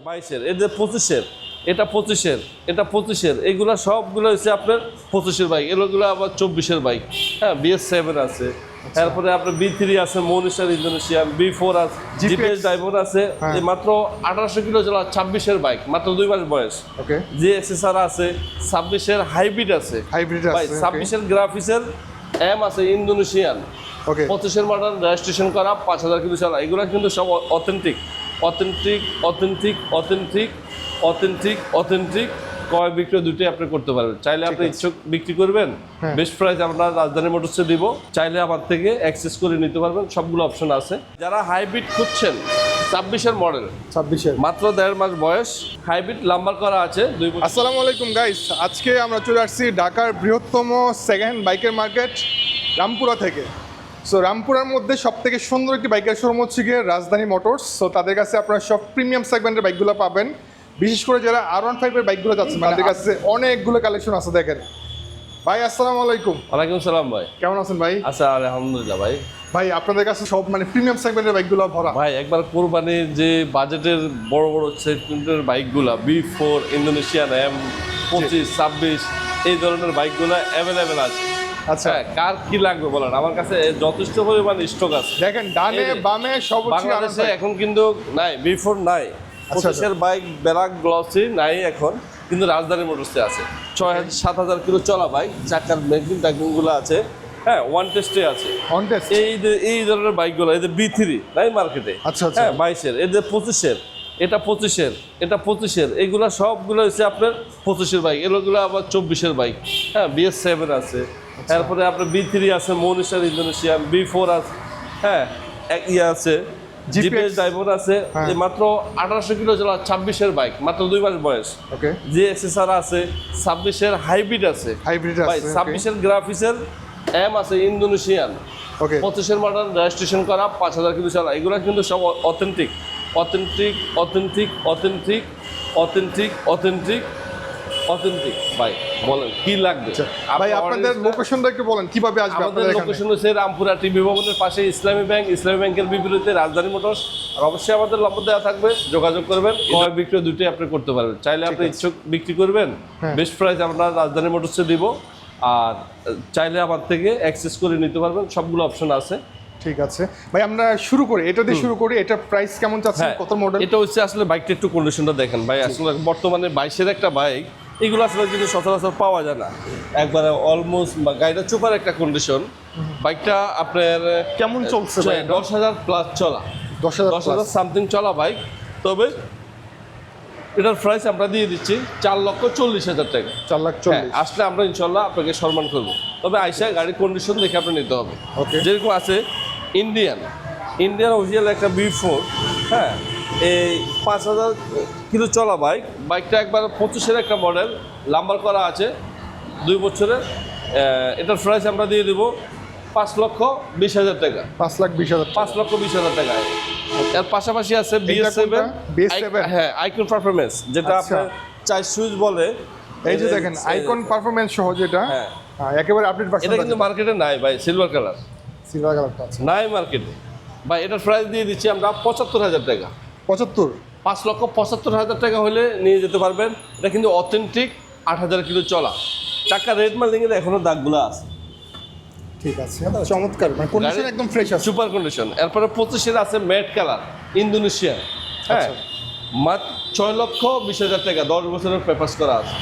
22-এর, এদের 25-এর, এটা 25-এর, এটা 25-এর, এগুলা সবগুলো হচ্ছে আপনার 25-এর বাইক। এগুলো আবার 24-এর বাইক। হ্যাঁ, BS7 আছে, তারপরে আপনার B3 আছে, মনিস্টার ইন্দোনেশিয়ান, B4 আছে, জিপিএস ডাইমন্ড আছে। এই মাত্র 1800 কিলো চলা 26-এর বাইক, মাত্র 2 মাস বয়স। ওকে, GSSR আছে, 26-এর হাইব্রিড আছে, ভাই 26-এর গ্রাফিক্সের M আছে ইন্দোনেশিয়ান। ওকে, 25-এর মডেল, রেজিস্ট্রেশন করা, 5000 কিলো চলা। এগুলো কিন্তু সব authentic authentic authentic authentic authentic authentic ক্রয় বিক্রয় দুটোই আপনি করতে পারবেন। চাইলে আপনি ইচ্ছুক বিক্রি করবেন, বেস্ট প্রাইস আমরা রাজধানী মোটরসে দিব। চাইলে আমার থেকে অ্যাক্সেস করে নিতে পারবেন, সবগুলো অপশন আছে। যারা হাইব্রিড খুঁজছেন, 26-এর মডেল, 26-এর মাত্র 1.5 মাস বয়স, হাইব্রিড নাম্বার করা আছে 2 বছর। আসসালামু আলাইকুম গাইস, আজকে আমরা চলে আসছি ঢাকার বৃহত্তম সেকেন্ড হ্যান্ড বাইকের মার্কেট রামপুরা থেকে। সো রামপুরার মধ্যে সব থেকে সুন্দর একটি বাইকের শোরুম হচ্ছে গিয়ে রাজধানী মোটরস। সো তাদের কাছে আপনারা সব প্রিমিয়াম সেগমেন্টের বাইকগুলো পাবেন। বিশেষ করে যারা R15-এর বাইকগুলো যাচ্ছেন তাদের কাছে অনেকগুলো কালেকশন আছে। দেখেন ভাই, আসসালামু আলাইকুম। ওয়ালাইকুম সালাম ভাই, কেমন আছেন ভাই? আচ্ছা আলহামদুলিল্লাহ ভাই। ভাই আপনাদের কাছে সব প্রিমিয়াম সেগমেন্টের বাইকগুলো ভরা। ভাই একবার কোরবানির যে বাজেটের বড় বড় সেগমেন্টের বাইকগুলা, B4, ইন্দোনেশিয়ান M, 25, 26, এই ধরনের বাইকগুলো অ্যাভেলেবেল আছে। আচ্ছা, কার কি লাগবে বলেন, আমার কাছে যথেষ্ট পরিমাণ স্টক আছে। দেখেন ডানে বামে সব বাংলাদেশে এখন কিন্তু নাই, B4 নাই, 25-এর বাইক ব্ল্যাক গ্লসি নাই এখন, কিন্তু রাজধানী মোটরসে আছে। 6000-7000 কিলো চলা বাইক, চাকার ম্যাগজিন ট্যাগিংগুলো আছে। হ্যাঁ, ওয়ান টেস্টে আছে। এই ধরনের বাইকগুলো, এদের B3 নাই মার্কেটে। আচ্ছা, হ্যাঁ, 22-এর, এদের 25-এর, এটা 25-এর, এটা 25-এর, এগুলো সবগুলো হচ্ছে আপনার 25-এর বাইক। এগুলো আবার 24-এর বাইক। হ্যাঁ, BS7 আছে, তারপরে আপনার B3 আছে, মনিস্টার ইন্দোনেশিয়ান, B4 আছে। হ্যাঁ, আছে, জিপিএস ডাইমন্ড আছে। এই মাত্র 1800 কিলো চলা 26-এর বাইক, মাত্র 2 মাস বয়স। ওকে, GSSR আছে, 26-এর হাইব্রিড আছে, ভাই 26-এর গ্রাফিক্সের M আছে ইন্দোনেশিয়ান। ওকে, 25-এর মডেল, রেজিস্ট্রেশন করা, 5000 কিলো চলা। এগুলো কিন্তু সব authentic authentic authentic authentic authentic authentic authentic. ভাই বলেন কি লাগবে ভাই? আপনাদের লোকেশনটা একটু বলেন, কিভাবে আসবে? আমাদের লোকেশন হচ্ছে রামপুরা টিভি ভবনের পাশে ইসলামী ব্যাংক, ইসলামী ব্যাংকের বিপরীতে রাজধানী মোটরস। আর অবশ্যই আমাদের নম্বর দেওয়া থাকবে, যোগাযোগ করবেন। ক্রয় বিক্রয় দুটোই আপনি করতে পারবেন। চাইলে আপনি ইচ্ছুক বিক্রি করবেন, বেস্ট প্রাইস আমরা রাজধানী মোটরসে দিব। আর চাইলে আমার থেকে অ্যাক্সেস করে নিতে পারবেন, সবগুলো অপশন আছে। ঠিক আছে ভাই, আমরা শুরু করি, এটা দিয়ে শুরু করি। এটা প্রাইস কেমন চাচ্ছেন, কত মডেল? এটা হচ্ছে আসলে বাইকটা একটু কন্ডিশনটা দেখেন ভাই। আসলে বর্তমানে 22-এর একটা বাইক, এগুলো আসলে কিন্তু সচরাচর পাওয়া যায় না। একবারে অলমোস্ট গাড়িটা চুপার একটা কন্ডিশন। বাইকটা আপনার কেমন চলছে? 10,000 প্লাস চলা, 10,000 সামথিং চলা বাইক। তবে এটার প্রাইস আমরা দিয়ে দিচ্ছি 4,40,000 টাকা। 4,40,000 আসলে আমরা ইনশাল্লাহ আপনাকে সম্মান করবো। তবে আইসা গাড়ির কন্ডিশন দেখে আপনি নিতে হবে। যেরকম আছে ইন্ডিয়ান অফিসিয়াল একটা B4, হ্যাঁ, এই 5000 কিলো চলা বাইকটা একবার 25-এর একটা মডেল, নাম্বার করা আছে, 2 বছরের। এটার প্রাইস আমরা দিয়ে দেবো 5,20,000 টাকা। 5,20,000, 5,20,000 টাকায়। এর পাশাপাশি আছে BS7, হ্যাঁ, আইকন পারফরমেন্স, যেটা আপনার 4 সুইচ বলে। এই যে দেখেন আইকন পারফরমেন্স সহ, যেটা একেবারে আপডেট ভার্সন। এটা কিন্তু মার্কেটে নাই ভাই, সিলভার কালারটা আছে, নাই মার্কেটে ভাই। এটার প্রাইস দিয়ে দিচ্ছি আমরা 75,000 টাকা। 75, 5,75,000 টাকা হলে নিয়ে যেতে পারবেন। এটা কিন্তু অথেন্টিক 8,000 কিলো চলা। চাকা রেড মার্কিংয়ের এখনো দাগগুলো আছে। ঠিক আছে, চমৎকার, কন্ডিশন একদম ফ্রেশ আছে, সুপার কন্ডিশন। এরপরে 25-এর আছে ম্যাট কালার ইন্দোনেশিয়ান। হ্যাঁ, মাত্র 6,20,000 টাকা, 10 বছরের পেপারস করা আছে।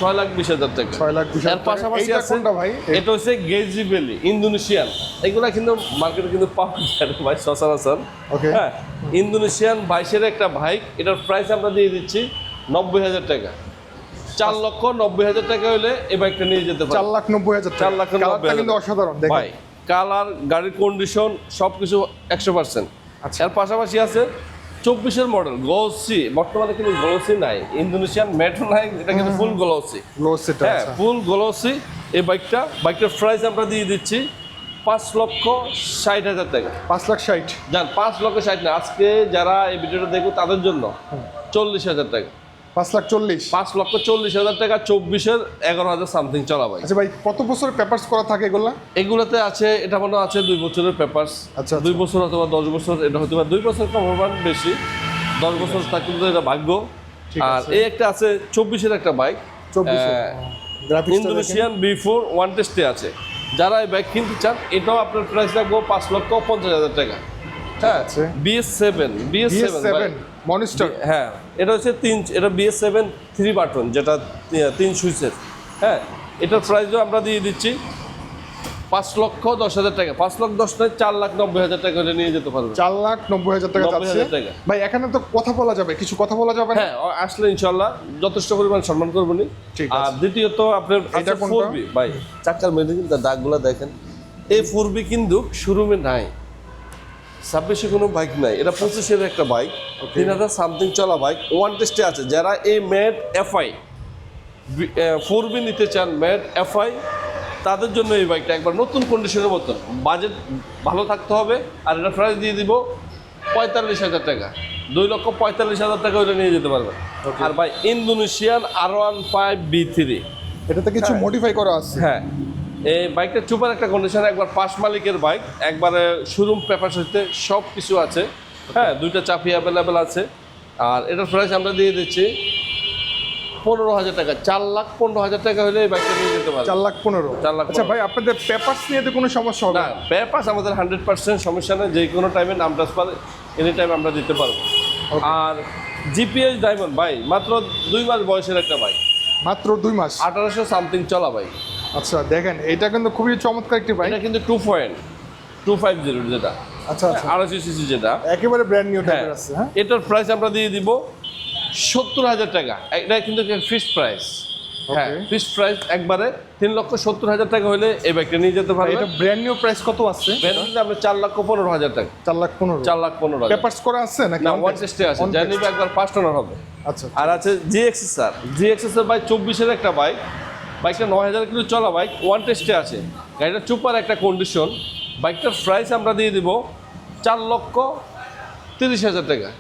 6,20,000 টাকা। 6,20,000 এর পাশাপাশি আছে, ভাই এটা হচ্ছে গেজি ভ্যালি ইন্দোনেশিয়ান। এগুলা কিন্তু মার্কেটে কিন্তু পাওয়া যায় না ভাই সচরাচর। হ্যাঁ, ইন্দোনেশিয়ান 22-এর একটা বাইক, এটার প্রাইস আমরা দিয়ে দিচ্ছি 90,000 টাকা। 4,90,000 টাকা হলে এই বাইকটা নিয়ে যেতে পারেন। 4,90,000, 4,90,000 কিন্তু অসাধারণ ভাই। কালার, গাড়ির কন্ডিশন সবকিছু 100%। এর পাশাপাশি আছে 24-এর মডেল গ্লোসি। বর্তমানে কিন্তু গ্লোসি নাই, ইন্দোনেশিয়ান মেট্রো নাই, এটা কিন্তু ফুল গ্লোসি। হ্যাঁ, ফুল গ্লোসি এই বাইকটার প্রাইস আমরা দিয়ে দিচ্ছি 5,60,000 টাকা। 5,60,000 জান, 5,60,000 না, আজকে যারা এই ভিডিওটা দেখো তাদের জন্য 40,000 টাকা। 5,40,000, 5,40,000 টাকা। 24-এর 11,000 সামথিং চলা ভাই। আচ্ছা ভাই, কত বছরের পেপারস করা থাকে এগুলোতে আছে? এটা মনে আছে 2 বছরের পেপারস। আচ্ছা, 2 বছর অথবা 10 বছর, এটা হতে পারে 2 বছর কম বেশি। 10 বছর থাকলে তো এটা ভাগ্য। ঠিক আর আছে। এই একটা আছে 24-এর একটা bike, 24 graphics Indonesian B4 one টেস্টে আছে। যারা এই বাইক কিনতে চান এটাও আপনার প্রাইস রাখবো 5,50,000 টাকা। হ্যাঁ, আছে। BS7 BS7 monster. হ্যাঁ, এটা হচ্ছে এটা BS7 3 বাটন, যেটা 3 সুইচের। হ্যাঁ, এটার প্রাইসও আমরা দিয়ে দিচ্ছি 5,10,000 টাকা। 5,10,000 নয়, 4,90,000 টাকা হলে নিয়ে যেতে পারবেন। 4,90,000 টাকা যাচ্ছে 90,000 টাকা। ভাই এখানে তো কথা বলা যাবে, কিছু কথা বলা যাবে না? হ্যাঁ, আসলে ইনশাল্লাহ যথেষ্ট পরিমাণ সম্মান করবো নি। ঠিক আছে। আর দ্বিতীয়ত আপনার এটা কোনটা? 4B ভাই, চাকার মধ্যে কিন্তু দাগগুলো দেখেন, এই 4B কিন্তু শোরুমে নাই, 26-এ কোনো বাইক নাই। এটা 25-এর একটা বাইক, 3,000 সামথিং চলা বাইক, ওয়ান টেস্টে আছে। যারা এই ম্যাড FI 4B নিতে চান, ম্যাড FI, তাদের জন্য এই বাইকটা একবার নতুন কন্ডিশনের মতন। বাজেট ভালো থাকতে হবে। আর এটা প্রাইস দিয়ে দিব 45,000 টাকা। 2,45,000 টাকা ওইটা নিয়ে যেতে পারবেন। আর ভাই ইন্দোনেশিয়ান R15 B3, এটাতে কিছু মডিফাই করা আছে। হ্যাঁ, এই বাইকটা চুপার একটা কন্ডিশন, একবার পাঁচ মালিকের বাইক, একবারে শোরুম পেপার সাথে সব কিছু আছে। হ্যাঁ, 2টা চাবি অ্যাভেলেবেল আছে। আর এটার প্রাইস আমরা দিয়ে দিচ্ছি 15,000 টাকা। 4,15,000 টাকা হলে এই বাইকটা নিয়ে যেতে পারবেন। 4,15,000। 4,15,000। আচ্ছা ভাই, আপনাদের পেপারস নিয়ে তো কোনো সমস্যা হবে না, না? পেপারস আমাদের 100% সমস্যা নেই, যে কোনো টাইমে নাম ট্রান্সফার এনি টাইম আমরা দিতে পারবো। আর GPS ডায়মন্ড ভাই, মাত্র 2 মাস বয়সের একটা বাইক, মাত্র 2 মাস। 1800 সামথিং চলা বাইক। আচ্ছা দেখেন, এটা কিন্তু খুবই চমৎকার একটি বাইক। এটা কিন্তু 2.250 যেটা, আচ্ছা আচ্ছা, 250 সিসি যেটা, একেবারে ব্র্যান্ড নিউ হ্যাঁ, টাইপের আছে। হ্যাঁ, এটার প্রাইস আমরা দিয়ে দিব 70,000 টাকা। এটা কিন্তু ফিক্সড প্রাইস। হ্যাঁ, ফিক্সড প্রাইস একবারে 3,70,000 টাকা হলে এই বাইকটা নিয়ে যেতে পারবেন। এটা ব্র্যান্ড নিউ প্রাইস কত আছে? ব্র্যান্ড আপনি 4,15,000 টাকা। 4,15,000। 4,15,000 পেপারস করা আছে নাকি? না, ওয়ান টেস্টে আছে, যা নিবে একবার ফার্স্ট ওনার হবে। আচ্ছা আর আছে GXSR ভাই, 24-এর একটা বাইক, বাইকটা 9,000 কিলো চলা বাইক, ওয়ান টেস্টে আছে। গাড়িটা চুপার একটা কন্ডিশন। বাইকটার প্রাইস আমরা দিয়ে দিব 4,30,000 টাকা।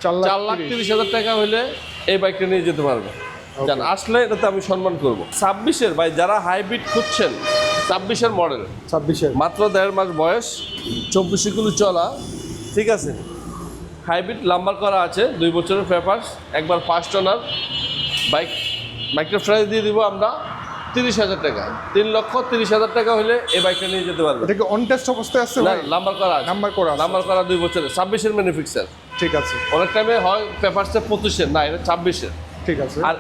4,30,000 টাকা হলে এই বাইকটা নিয়ে যেতে পারবে। জান, আসলে এটাতে আমি সম্মান করবো। 26-এর ভাই, যারা হাইব্রিড খুঁজছেন, 26-এর মডেল, 26-এর মাত্র 1.5 মাস বয়স, 24 কিলো চলা, ঠিক আছে, হাইব্রিড নাম্বার করা আছে, 2 বছরের পেপারস, একবার ফার্স্ট ওনার বাইকটার প্রাইস দিয়ে দিব আমরা 30,000 টাকা। 3,30,000 টাকা হলে এই বাইকটা নিয়ে যেতে পারবে। এটা কি অন টেস্ট অবস্থায় আছে না, ভাই? নাম্বার করা আছে, নাম্বার করা আছে। নাম্বার করা 2 বছরের, 26-এর ম্যানুফ্যাকচার। ঠিক আছে, অনেক টাইমে হয় পেপারসে 25-এর, না, এটা 26-এর। ঠিক আছে। আর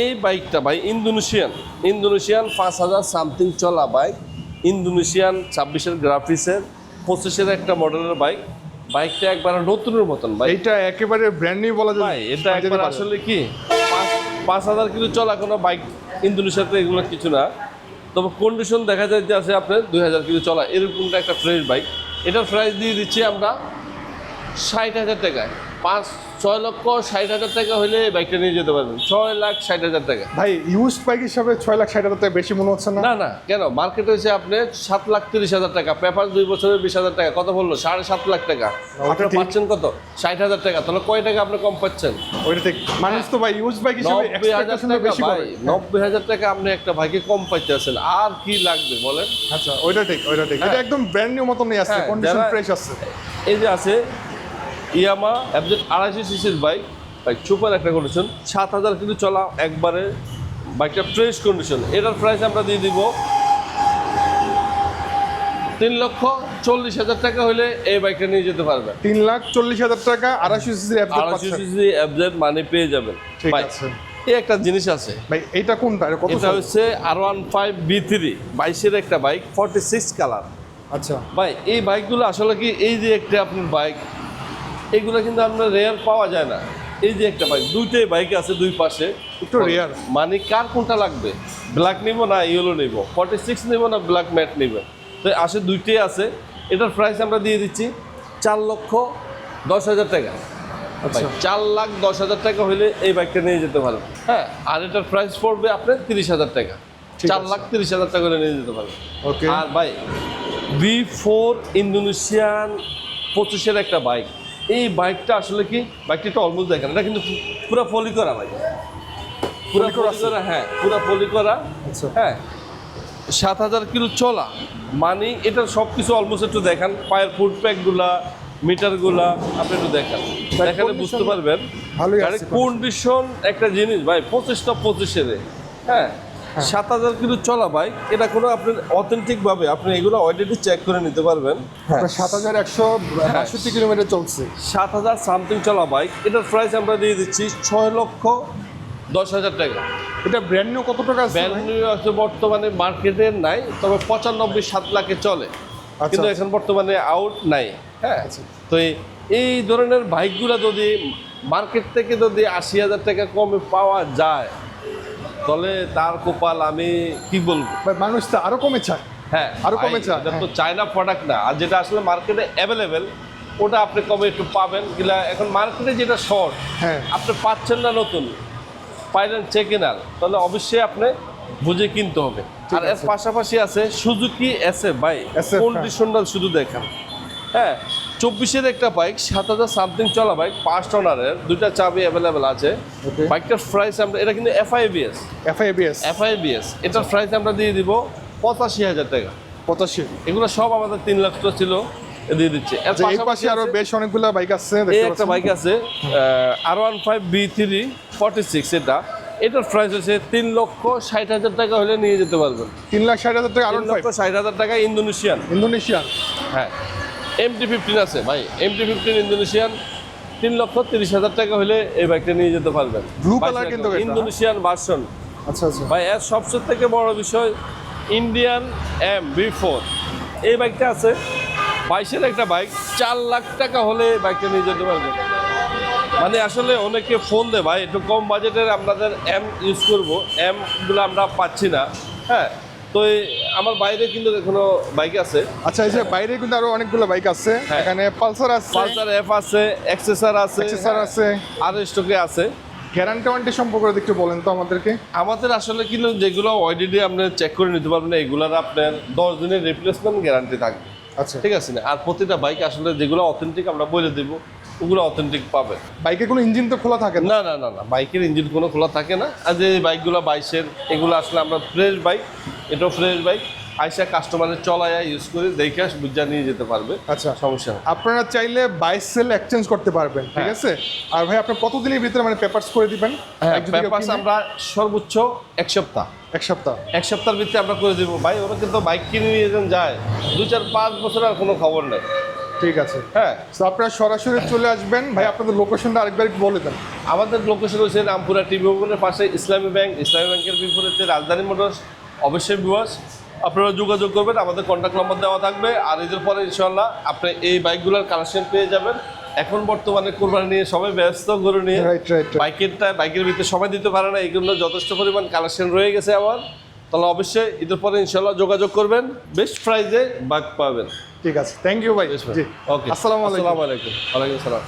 এই বাইকটা ভাই ইন্দোনেশিয়ান 5,000 সামথিং চলা বাইক, ইন্দোনেশিয়ান 26-এর গ্রাফিক্সের 25-এর একটা মডেলের বাইক। বাইকটা একবার নতুনের মতন ভাই। এইটা একেবারে ব্র্যান্ড নিউ বলা যায় ভাই এটা একবার আসলে কি 5,000 কিলো চলা কোনো বাইক ইন্দোনেশিয়াতে এগুলো কিছু না। তবে কন্ডিশন দেখা যায় যে আছে আপনার 2,000 কিলো চলা, এরকমটা একটা ফ্রেশ বাইক। এটার প্রাইস দিয়ে দিচ্ছি আমরা 60,000 টাকায়। 6,60,000 টাকা হলে এই বাইকটা নিয়ে যেতে পারবেন। 6,60,000 টাকা। ভাই ইউজড বাইক হিসাবে 6,60,000 টাকা বেশি মনে হচ্ছে না? না না, কেন, মার্কেট হয়েছে আপনার 7,30,000 টাকা, পেপার 2 বছরের 20,000 টাকা, কত বললো 7.5 লাখ টাকা। আপনি ঠিক। পাচ্ছেন কত? 60,000 টাকা। তাহলে কয় টাকা আপনি কম পাচ্ছেন? ওইটা ঠিক। মানুষ তো ভাই ইউজড বাইক হিসাবে 90,000 এক্সপেকটেশন টাকা বেশি ভাই, করে। 90,000 টাকা আপনি একটা ভাইকে কম পাইতেছেন, আর কি লাগবে বলেন? আচ্ছা, ওইটা ঠিক, ওইটা ঠিক। এটা একদম ব্র্যান্ড নিউ মতনই আছে, হ্যাঁ, কন্ডিশন যারা- ফ্রেশ আছে। এই যে আছে ইয়ামা FZ 250 সিসির বাইক, সুপার একটা কন্ডিশন, 7,000 কিলো চলা, একবারে বাইকটা ফ্রেশ কন্ডিশন। এটার প্রাইস আমরা দিয়ে দিব 3,40,000 টাকা হলে এই বাইকটা নিয়ে যেতে পারবেন। 3,40,000 টাকা 250 সিসির FZ 250 পাচ্ছেন। সিসি FZ মানে পেয়ে যাবেন। ঠিক ভাই, আছে। এই একটা জিনিস আছে, ভাই এটা কোনটা? এটা কত এটা সাল? হচ্ছে R15 B3, 22-এর একটা বাইক, 46 কালার। আচ্ছা, ভাই এই বাইকগুলো আসলে কি, এই যে একটা আপনার বাইক, এগুলো কিন্তু আপনার রেয়ার পাওয়া যায় না। এই যে একটা বাইক, দুইটাই বাইক আছে দুই পাশে, একটু রেয়ার। মানে কার কোনটা লাগবে, ব্ল্যাক নিব না ইয়েলো নিব, 46 নিব না ব্ল্যাক ম্যাট নিবে, তো আসে দুইটাই আছে। এটার প্রাইস আমরা দিয়ে দিচ্ছি 4,10,000 টাকা। আচ্ছা, 4,10,000 টাকা হলে এই বাইকটা নিয়ে যেতে পারবেন। হ্যাঁ, আর এটার প্রাইস পড়বে আপনার 30,000 টাকা। ঠিক আছে। 4,30,000 টাকা হলে নিয়ে যেতে পারবেন। ওকে। আর ভাই B4 ইন্দোনেশিয়ান 25-এর একটা বাইক, এই বাইকটা আসলে কি, বাইকটা একটু অলমোস্ট দেখেন, এটা কিন্তু পুরো পলি করা বাইক, পুরো Poly করা পলি করা, হ্যাঁ পুরো পলি করা। আচ্ছা। হ্যাঁ, 7,000 কিলো চলা, মানে এটার সব কিছু অলমোস্ট একটু দেখান, পায়ের ফুট প্যাকগুলা, মিটারগুলা আপনি একটু দেখান, দেখালে বুঝতে পারবেন ভালোই আছে গাড়ির কন্ডিশন একটা জিনিস ভাই। 25 হ্যাঁ 7,000 কিলো চলা বাইক, এটা কোনো আপনি অথেন্টিক ভাবে আপনি এগুলো অলরেডি চেক করে নিতে পারবেন। হ্যাঁ 7,162 কিলোমিটার চলছে। 7,000 সামথিং চলা বাইক, এটার প্রাইস আমরা দিয়ে দিচ্ছি 6,10,000 টাকা। এটা ব্র্যান্ড নিউ কত টাকা আছে? ব্র্যান্ড নিউ আছে বর্তমানে মার্কেটে নাই, তবে 95-7 লাখে চলে, কিন্তু এখন বর্তমানে আউট নাই। হ্যাঁ তো এই ধরনের বাইকগুলো যদি মার্কেট থেকে যদি 80,000 টাকা কমে পাওয়া যায় তাহলে তার কপাল আমি কি বলবো। ভাই মানুষ তো আরো কমে চায়। হ্যাঁ আরো কমে চায়। এটা তো চায়না প্রোডাক্ট না, আর যেটা আসলে মার্কেটে অ্যাভেলেবেল ওটা আপনি কমে একটু পাবেন কিনা। এখন মার্কেটে যেটা শর্ট হ্যাঁ আপনি পাচ্ছেন না, নতুন পাইলেন চেক ইনার, তাহলে অবশ্যই আপনি বুঝে কিনতে হবে। আর এর পাশাপাশি আছে সুজুকি SF ভাই, SF, কন্ডিশনটা শুধু দেখেন। হ্যাঁ 24-এর একটা বাইক, 7,000 সামথিং চলা বাইক, 5 টনারের, 2টা চাবি অ্যাভেলেবেল আছে। বাইকটার প্রাইস আমরা, এটা কিন্তু FIBS, এটার প্রাইস আমরা দিয়ে দিব 85,000 টাকা। 85। এগুলো সব আমাদের 3 লাখ টাকা ছিল, দিয়ে দিচ্ছে। এর এই পাশে আরো বেশ অনেকগুলো বাইক আছে। এই একটা বাইক আছে R15 B3 46, এটার প্রাইস হচ্ছে 3,60,000 টাকা হলে নিয়ে যেতে পারবেন। 3,60,000 টাকা। আরো 3,60,000 টাকা ইন্দোনেশিয়ান। হ্যাঁ MT-15 আছে ভাই, MT-15 ইন্দোনেশিয়ান, 3,30,000 টাকা হলে এই বাইকটা নিয়ে যেতে পারবেন। ব্লু কালার কিন্তু এটা। Indonesian version. আচ্ছা আচ্ছা ভাই এর সবচেয়ে থেকে বড় বিষয় ইন্ডিয়ান B4, এই বাইকটা আছে 22-এর একটা বাইক, 4 লাখ টাকা হলে বাইকটা নিয়ে যেতে পারবেন। মানে আসলে অনেকে ফোন দেয় ভাই একটু কম বাজেটের আপনাদের ইউজ করবো, গুলো আমরা পাচ্ছি না। হ্যাঁ তো আমার বাইরে কিন্তু এখনো বাইক আছে। আচ্ছা এই যে বাইরে কিন্তু আরো অনেকগুলো বাইক আছে। এখানে পালসার আছে, পালসার F আছে, এক্সেসার আছে, আর স্টকে আছে। গ্যারান্টি ওয়ারেন্টি সম্পর্কে একটু বলেন তো আমাদেরকে। আমাদের আসলে কিন্তু যেগুলো অলরেডি আপনি চেক করে নিতে পারবেন, এগুলার আপনার 10 দিনের রিপ্লেসমেন্ট গ্যারান্টি থাকবে। আচ্ছা ঠিক আছে না? আর প্রতিটা বাইক আসলে যেগুলো অথেন্টিক আমরা বলে দেবো, ওগুলো অথেন্টিক পাবে। বাইকে কোনো ইঞ্জিন তো খোলা থাকে না? না না না বাইকের ইঞ্জিন কোনো খোলা থাকে না। আর যে বাইকগুলো 22-এর, এগুলো আসলে আমরা ফ্রেশ বাইক, এটাও ফ্রেশ বাইক, আইসা কাস্টমারের চলায় ইউজ করে দেখে বুঝা নিয়ে যেতে পারবে। আচ্ছা সমস্যা নেই। আপনারা চাইলে 22 সেল এক্সচেঞ্জ করতে পারবেন, ঠিক আছে? আর ভাই আপনার কতদিনের ভিতরে মানে পেপারস করে দিবেন? পেপারস আমরা সর্বোচ্চ 1 সপ্তাহ। 1 সপ্তাহ? 1 সপ্তাহের ভিতরে আমরা করে দেবো ভাই। ওরা কিন্তু বাইক কিনে নিয়ে যখন যায় 2-4-5 বছর আর কোনো খবর নেই। ঠিক আছে হ্যাঁ তো আপনারা সরাসরি চলে আসবেন। ভাই আপনাদের লোকেশনটা আরেকবার একটু বলে দেন। আমাদের লোকেশন হচ্ছে রামপুরা টিভি ভবনের পাশে ইসলামী ব্যাংকের বিপরীতে রাজধানী মোটরস। অবশ্যই ভিউয়ার্স আপনারা যোগাযোগ করবেন, আমাদের কন্ট্যাক্ট নম্বর দেওয়া থাকবে। আর এদের পরে ইনশাল্লাহ আপনি এই বাইকগুলোর কালেকশন পেয়ে যাবেন। এখন বর্তমানে কোরবানি নিয়ে সবাই ব্যস্ত, গরু নিয়ে বাইকের ভিতরে সময় দিতে পারে না, এইগুলো যথেষ্ট পরিমাণ কালেকশন রয়ে গেছে আমার। তাহলে অবশ্যই ঈদের পরে ইনশাল্লাহ যোগাযোগ করবেন, বেস্ট প্রাইসে বাইক পাবেন। ঠিক আছে, থ্যাংক ইউ ভাই। ওকে, আসসালামু আলাইকুম। ওয়ালাইকুম আসসালাম।